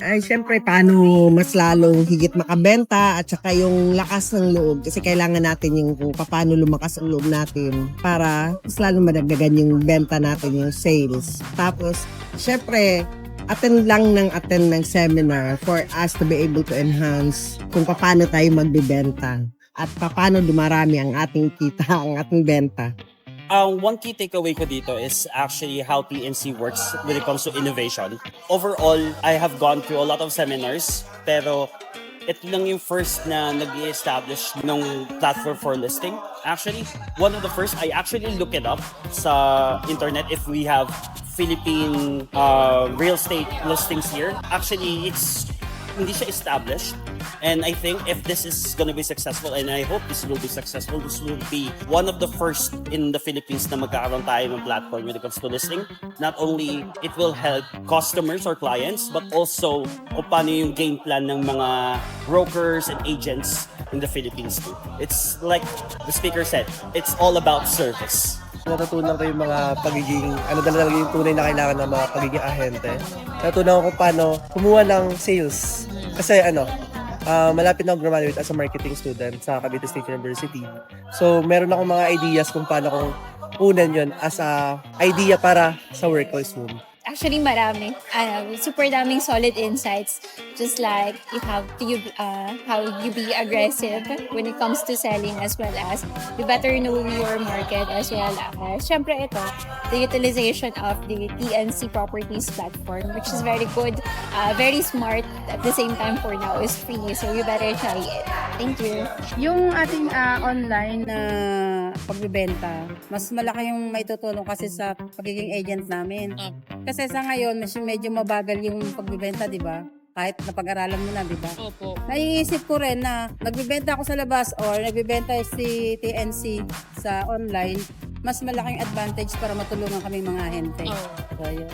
Ay, siyempre, paano mas lalong higit makabenta at saka yung lakas ng loob. Kasi kailangan natin yung kung paano lumakas ang loob natin para mas lalong madagdagan yung benta natin, yung sales. Tapos, siyempre, attend ng seminar for us to be able to enhance kung paano tayo magbibenta at paano dumarami ang ating kita, ang ating benta. One key takeaway ko dito is actually how PNC works when it comes to innovation. Overall, I have gone through a lot of seminars, pero ito lang yung first na nag-establish ng platform for listing. Actually, one of the first, I actually look it up sa internet if we have Philippine real estate listings here. Actually, hindi siya established. And I think if this is going to be successful, and I hope this will be successful, this will be one of the first in the Philippines na magkakaroon tayo ng platform when it comes to listing. Not only it will help customers or clients, but also kung paano yung game plan ng mga brokers and agents in the Philippines too. It's like the speaker said, it's all about service. Natutunan ko yung mga pagiging, talaga yung tunay na kailangan ng mga pagiging ahente. Natutunan ko paano kumuha ng sales. Kasi malapit na ako graduate as a marketing student sa Cavite State University. So, meron akong mga ideas kung paano kong kunan yun as a idea para sa work ko soon. Actually, marami. Super daming solid insights. Just like how you be aggressive when it comes to selling, as well as you better know your market, as well as syempre ito, the utilization of the TNC Properties platform, which is very good, very smart, at the same time for now is free. So you better try it. Thank you. Yung ating online na pagbebenta, mas malaki yung maitutulong kasi sa pagiging agent namin. Kasi sa ngayon, medyo mabagal yung pagbebenta, di ba? Kahit napag-aralan mo na, di ba? Opo. Naiisip ko rin na nagbebenta ako sa labas or nagbebenta si TNC sa online, mas malaking advantage para matulungan kami mga ahente. So, yun.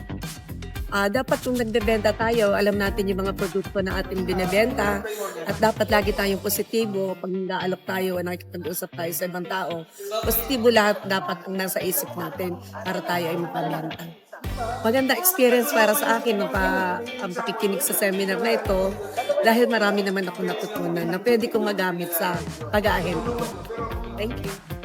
Dapat kung nagbebenta tayo, alam natin yung mga produkto na ating binebenta at dapat lagi tayong positibo pag nag-aalok tayo o nakikipag-usap tayo sa ibang tao. Positibo lahat dapat ang nasa isip natin para tayo ay mapabenta. Maganda experience para sa akin ang pakikinig sa seminar na ito dahil marami naman ako natutunan na pwede kong magamit sa pag-aahente. Thank you.